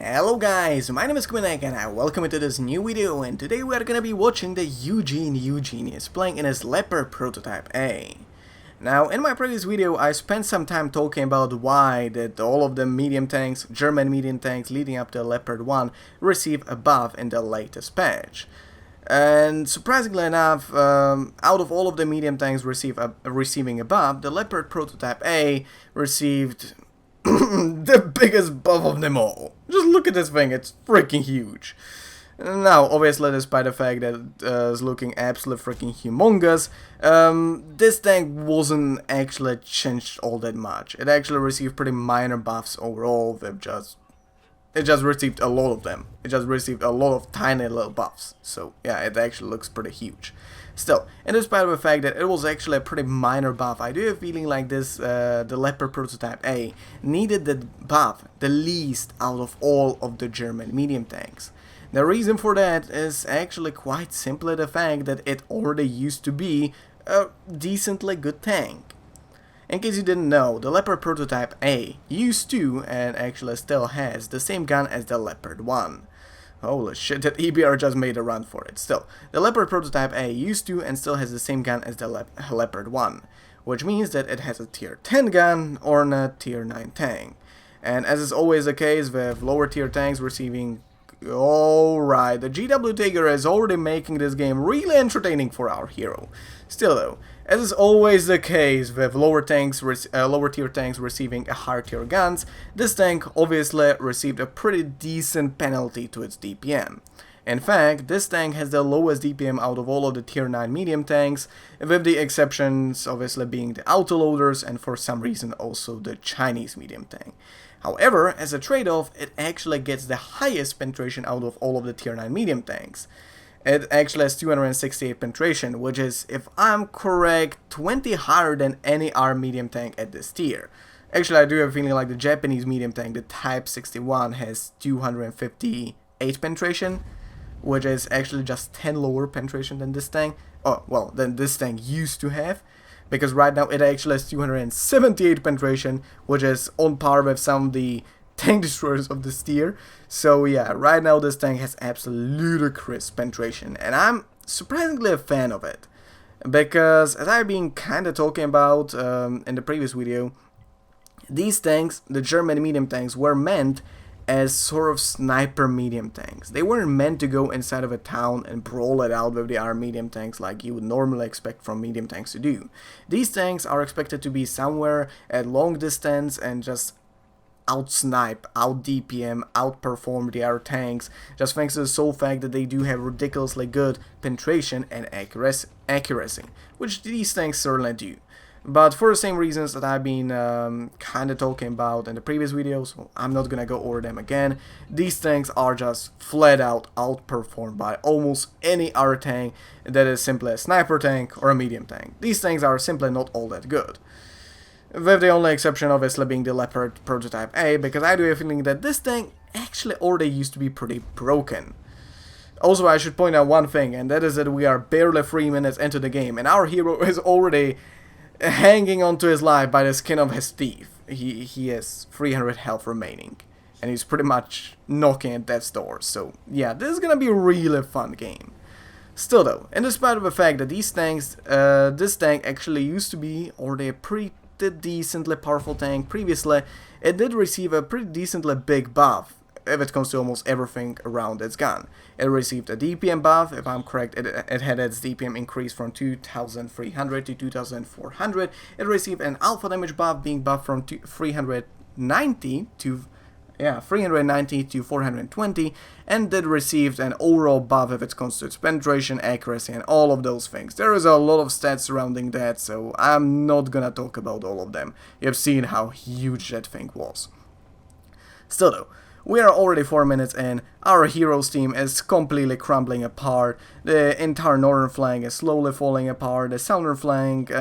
Hello guys, my name is kiminekyt and I welcome you to this new video, and today we are gonna be watching the Eugene. Eugene is playing in his Leopard Prototype A. Now, in my previous video I spent some time talking about why that all of the medium tanks, German medium tanks leading up to Leopard 1 receive a buff in the latest patch. And surprisingly enough, out of all of the medium tanks receiving a buff, the Leopard Prototype A received the biggest buff of them all. Just look at this thing, it's freaking huge. Now, obviously, despite the fact that it's looking absolutely freaking humongous, this tank wasn't actually changed all that much. It actually received pretty minor buffs overall. It just received a lot of them. It just received a lot of tiny little buffs. So yeah, it actually looks pretty huge. Still, and despite of the fact that it was actually a pretty minor buff, I do have a feeling like this, the Leopard Prototype A needed the buff the least out of all of the German medium tanks. The reason for that is actually quite simply the fact that it already used to be a decently good tank. In case you didn't know, the Leopard Prototype A used to, and actually still has, the same gun as the Leopard 1. Holy shit, that EBR just made a run for it. Still, the Leopard Prototype A used to and still has the same gun as the Leopard 1, which means that it has a tier 10 gun or a tier 9 tank. And as is always the case with lower tier tanks receiving... Alright, the GW Tiger is already making this game really entertaining for our hero. Still though, as is always the case with lower tier tanks receiving a higher tier guns, this tank obviously received a pretty decent penalty to its DPM. In fact, this tank has the lowest DPM out of all of the tier 9 medium tanks, with the exceptions obviously being the autoloaders and for some reason also the Chinese medium tank. However, as a trade-off, it actually gets the highest penetration out of all of the tier 9 medium tanks. It actually has 268 penetration, which is, if I'm correct, 20 higher than any other medium tank at this tier. Actually, I do have a feeling like the Japanese medium tank, the Type 61, has 258 penetration, which is actually just 10 lower penetration than this tank. Oh, well, than this tank used to have. Because right now it actually has 278 penetration, which is on par with some of the tank destroyers of this tier. So yeah, right now this tank has absolute crisp penetration, and I'm surprisingly a fan of it. Because, as I've been kinda talking about in the previous video, these tanks, the German medium tanks, were meant as sort of sniper medium tanks. They weren't meant to go inside of a town and brawl it out with the other medium tanks like you would normally expect from medium tanks to do. These tanks are expected to be somewhere at long distance and just out-snipe, out-DPM, outperform the other tanks, just thanks to the sole fact that they do have ridiculously good penetration and accuracy, which these tanks certainly do. But for the same reasons that I've been kind of talking about in the previous videos, so I'm not gonna go over them again. These tanks are just flat out outperformed by almost any other tank that is simply a sniper tank or a medium tank. These tanks are simply not all that good. With the only exception obviously being the Leopard Prototype A, because I do have a feeling that this tank actually already used to be pretty broken. Also, I should point out one thing, and that is that we are barely 3 minutes into the game, and our hero is already hanging onto his life by the skin of his teeth. He has 300 health remaining, and he's pretty much knocking at death's door. So yeah, this is gonna be a really fun game. Still though, in despite of the fact that these tanks, this tank actually used to be already a pretty decently powerful tank previously, it did receive a pretty decently big buff if it comes to almost everything around its gun. It received a DPM buff, if I'm correct, it had its DPM increased from 2300 to 2400. It received an alpha damage buff, being buffed from 390 to 420, and did receive an overall buff if it comes to its penetration, accuracy, and all of those things. There is a lot of stats surrounding that, so I'm not gonna talk about all of them. You've seen how huge that thing was. Still though, we are already 4 minutes in, our hero's team is completely crumbling apart, the entire northern flank is slowly falling apart, the southern flank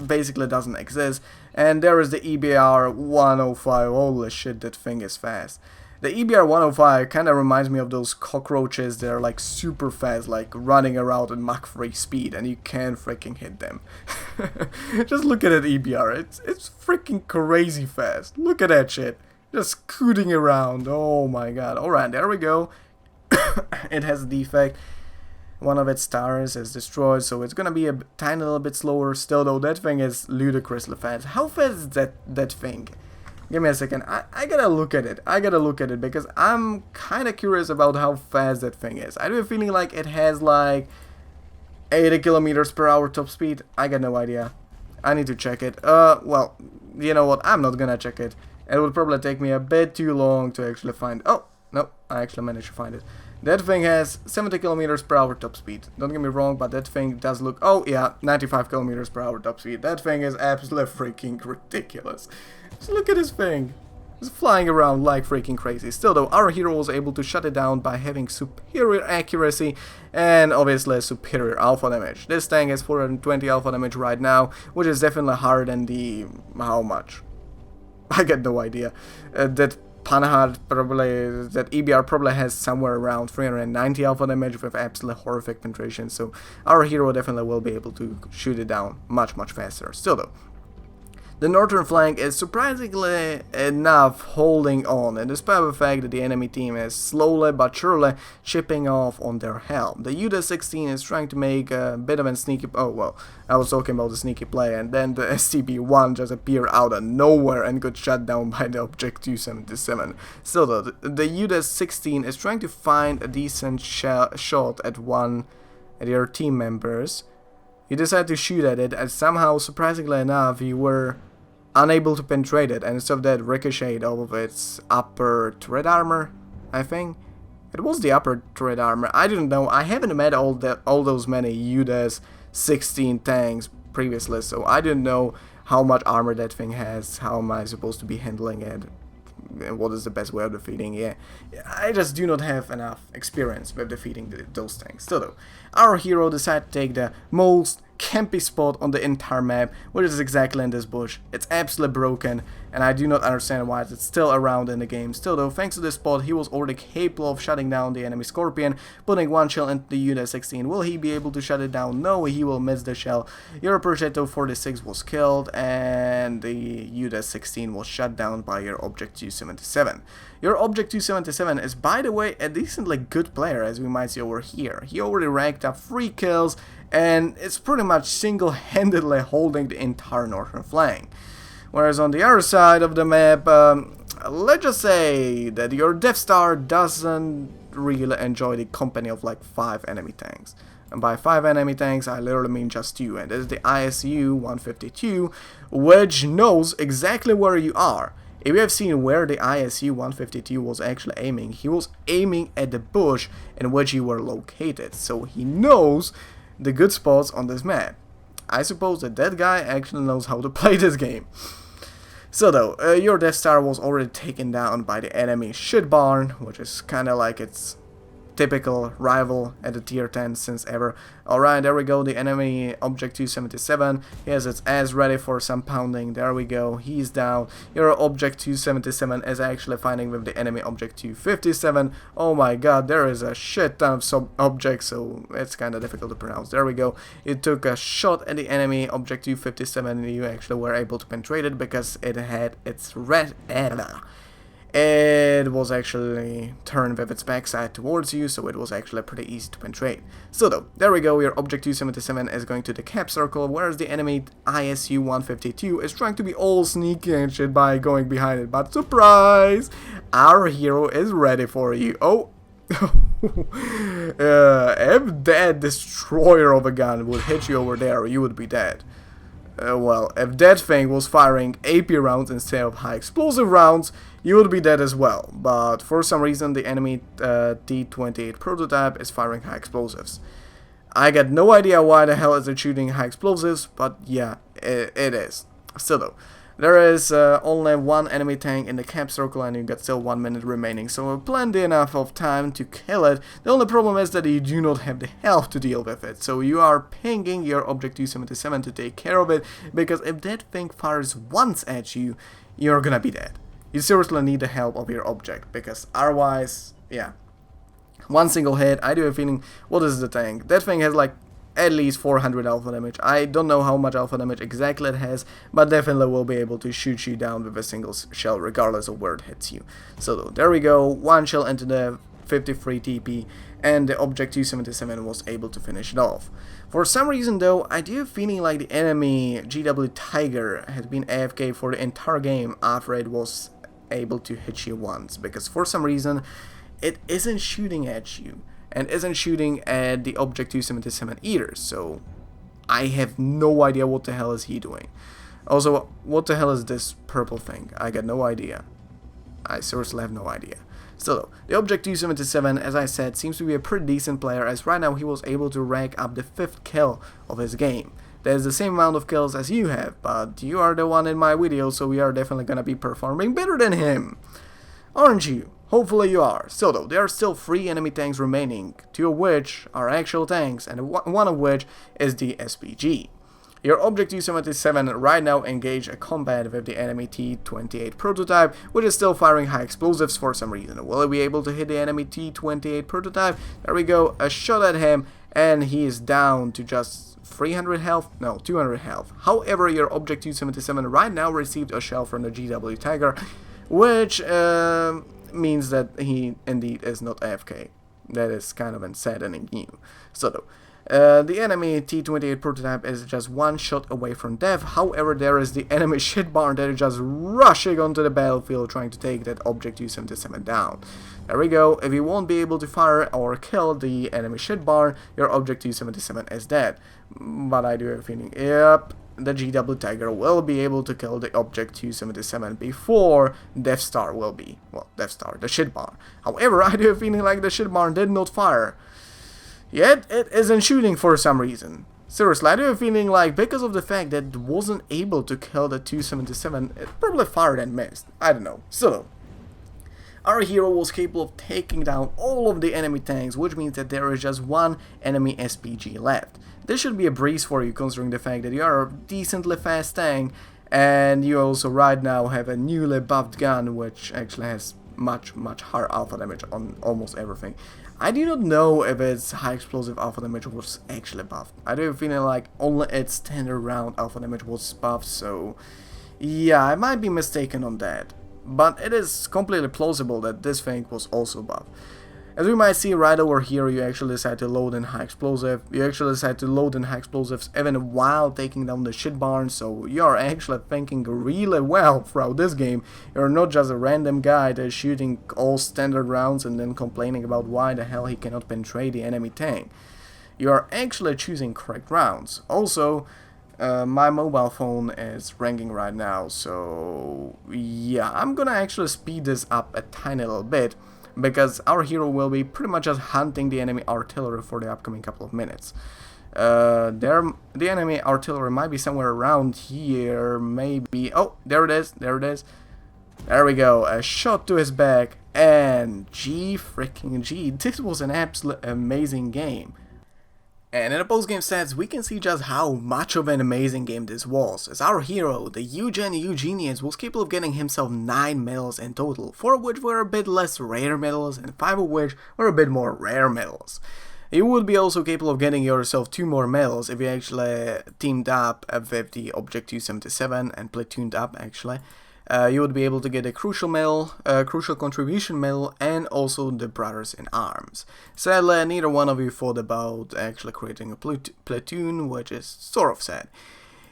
basically doesn't exist, and there is the EBR 105, holy shit, that thing is fast. The EBR 105 kinda reminds me of those cockroaches that are like super fast, like running around at Mach 3 speed, and you can't freaking hit them. Just look at that EBR, it's freaking crazy fast, look at that shit. Just scooting around. Oh my god. Alright, there we go. It has a defect. One of its tires is destroyed, so it's gonna be a tiny little bit slower. Still though, that thing is ludicrously fast. How fast is that thing? Give me a second. I gotta look at it. I gotta look at it because I'm kinda curious about how fast that thing is. I have a feeling like it has like 80 kilometers per hour top speed. I got no idea. I need to check it. Well, you know what? I'm not gonna check it. It would probably take me a bit too long to actually find. Oh, no, I actually managed to find it. That thing has 70 kilometers per hour top speed. Don't get me wrong, but that thing does look. Oh yeah, 95 kilometers per hour top speed. That thing is absolutely freaking ridiculous. Just look at this thing. It's flying around like freaking crazy. Still though, our hero was able to shut it down by having superior accuracy and obviously superior alpha damage. This tank has 420 alpha damage right now, which is definitely higher than the... how much? I get no idea. That Panhard probably, that EBR probably has somewhere around 390 alpha damage with absolutely horrific penetration, so our hero definitely will be able to shoot it down much faster. Still though, the northern flank is surprisingly enough holding on, and despite the fact that the enemy team is slowly but surely chipping off on their helm. The UD-16 is trying to make a bit of a sneaky... oh well, I was talking about the sneaky play, and then the SCP-1 just appeared out of nowhere and got shut down by the Object 277. Still though, the UD-16 is trying to find a decent shot at their team members. You decide to shoot at it, and somehow, surprisingly enough, you were unable to penetrate it, and instead of that, ricocheted off of its upper turret armor, I think. It was the upper turret armor. I didn't know. I haven't met all those many UD-16 tanks previously, so I didn't know how much armor that thing has, how am I supposed to be handling it, and what is the best way of defeating it. I just do not have enough experience with defeating those tanks. Still though, our hero decided to take the most campy spot on the entire map, which is exactly in this bush. It's absolutely broken, and I do not understand why it's still around in the game. Still though, thanks to this spot, he was already capable of shutting down the enemy Scorpion, putting one shell into the UD-16. Will he be able to shut it down? No, he will miss the shell. Your Progetto 46 was killed, and the UD-16 was shut down by your Object 277. Your Object 277 is, by the way, a decently good player, as we might see over here. He already racked up 3 kills, and it's pretty much single-handedly holding the entire northern flank. Whereas on the other side of the map, let's just say that your Death Star doesn't really enjoy the company of like 5 enemy tanks. And by 5 enemy tanks, I literally mean just 2, and this is the ISU-152, which knows exactly where you are. If you have seen where the ISU-152 was actually aiming, he was aiming at the bush in which you were located, so he knows the good spots on this map. I suppose that guy actually knows how to play this game. So though, your Death Star was already taken down by the enemy shit barn, which is kinda like its typical rival at the tier 10 since ever. Alright, there we go, the enemy Object 277, he has its ass ready for some pounding. There we go, he's down. Your Object 277 is actually fighting with the enemy Object 257. Oh my god, there is a shit ton of sub-objects, so it's kinda difficult to pronounce. There we go, it took a shot at the enemy Object 257, and you actually were able to penetrate it because it had its it was actually turned with its backside towards you, so it was actually pretty easy to penetrate. So though, there we go, your Object 277 is going to the cap circle, whereas the enemy ISU-152 is trying to be all sneaky and shit by going behind it, but surprise! Our hero is ready for you. Oh! If that destroyer of a gun would hit you over there, you would be dead. Well, if that thing was firing AP rounds instead of high explosive rounds, you would be dead as well. But for some reason, the enemy T-28 prototype is firing high explosives. I got no idea why the hell is it shooting high explosives, but yeah, it is. Still though, there is only 1 enemy tank in the cap circle, and you got still 1 minute remaining, so plenty enough of time to kill it. The only problem is that you do not have the health to deal with it, so you are pinging your Object 277 to take care of it, because if that thing fires once at you, you're gonna be dead. You seriously need the help of your object, because otherwise, yeah. 1 single hit, I do have a feeling, what is the tank? That thing has like at least 400 alpha damage. I don't know how much alpha damage exactly it has, but definitely will be able to shoot you down with a single shell regardless of where it hits you. So there we go, one shell into the 53 TP, and the Object 277 was able to finish it off. For some reason though, I do have a feeling like the enemy GW Tiger has been AFK for the entire game after it was able to hit you once, because for some reason it isn't shooting at you and isn't shooting at the Object 277 either, so I have no idea what the hell is he doing. Also, what the hell is this purple thing? I got no idea. I seriously have no idea. Still, the Object 277, as I said, seems to be a pretty decent player, as right now he was able to rack up the 5th kill of his game. There's the same amount of kills as you have, but you are the one in my video, so we are definitely gonna be performing better than him. Aren't you? Hopefully you are. So though, there are still 3 enemy tanks remaining, 2 of which are actual tanks, and one of which is the SPG. Your Object 277 right now engaged a combat with the enemy T-28 prototype, which is still firing high explosives for some reason. Will he be able to hit the enemy T-28 prototype? There we go, a shot at him, and he is down to just 300 health? No, 200 health. However, your Object 277 right now received a shell from the GW Tiger, which means that he indeed is not AFK. That is kind of unsettling news. So though, the enemy T-28 prototype is just one shot away from death. However, there is the enemy shit barn that is just rushing onto the battlefield trying to take that Object 277 down. There we go. If you won't be able to fire or kill the enemy shit barn, your Object 277 is dead. But I do have a feeling, yep, the GW Tiger will be able to kill the Object 277 before Death Star will be. Well, Death Star, the shit barn. However, I do have a feeling like the shit barn did not fire. Yet, it isn't shooting for some reason. Seriously, I do have a feeling like because of the fact that it wasn't able to kill the 277, it probably fired and missed. I don't know. So, our hero was capable of taking down all of the enemy tanks, which means that there is just one enemy SPG left. This should be a breeze for you, considering the fact that you are a decently fast tank, and you also right now have a newly buffed gun, which actually has much higher alpha damage on almost everything. I do not know if its high explosive alpha damage was actually buffed. I do have a feeling like only its standard round alpha damage was buffed, so yeah, I might be mistaken on that. But it is completely plausible that this thing was also buffed. As we might see right over here, you actually decide to load in high explosive. You actually decide to load in high explosives even while taking down the shit barn, so you are actually thinking really well throughout this game. You're not just a random guy that is shooting all standard rounds and then complaining about why the hell he cannot penetrate the enemy tank. You are actually choosing correct rounds. Also, my mobile phone is ringing right now, so yeah, I'm gonna actually speed this up a tiny little bit, because our hero will be pretty much just hunting the enemy artillery for the upcoming couple of minutes. The enemy artillery might be somewhere around here, maybe. Oh, there it is, there it is. There we go, a shot to his back, and G freaking G, this was an absolute amazing game. And in the post-game stats, we can see just how much of an amazing game this was, as our hero, the Eugene, was capable of getting himself 9 medals in total, 4 of which were a bit less rare medals, and 5 of which were a bit more rare medals. You would be also capable of getting yourself 2 more medals if you actually teamed up with the Object 277 and platooned up actually. You would be able to get a crucial medal, crucial contribution medal, and also the Brothers in Arms. Sadly, neither one of you thought about actually creating a platoon, which is sort of sad.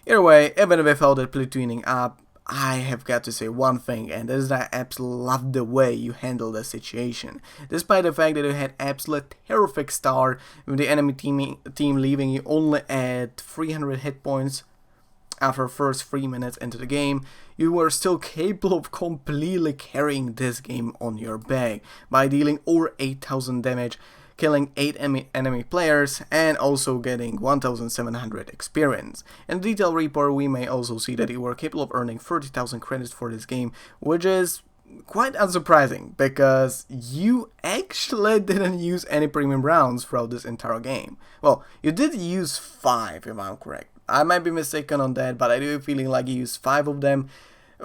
Either way, even without the platooning up, I have got to say one thing, and that is that I absolutely love the way you handled the situation. Despite the fact that you had absolute terrific start, with the enemy team leaving you only at 300 hit points after first 3 minutes into the game, you were still capable of completely carrying this game on your back by dealing over 8,000 damage, killing 8 enemy players, and also getting 1,700 experience. In the detail report, we may also see that you were capable of earning 30,000 credits for this game, which is quite unsurprising, because you actually didn't use any premium rounds throughout this entire game. Well, you did use 5 if I'm correct. I might be mistaken on that, but I do have a feeling like you used 5 of them,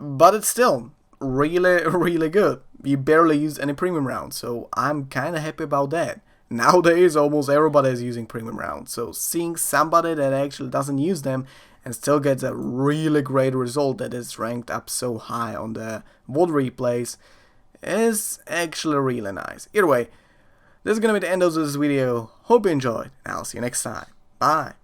but it's still really good. You barely used any premium rounds, so I'm kinda happy about that. nowadays almost everybody is using premium rounds, so seeing somebody that actually doesn't use them and still gets a really great result that is ranked up so high on the VOD replays is actually really nice. Either way, this is gonna be the end of this video. Hope you enjoyed, and I'll see you next time. Bye.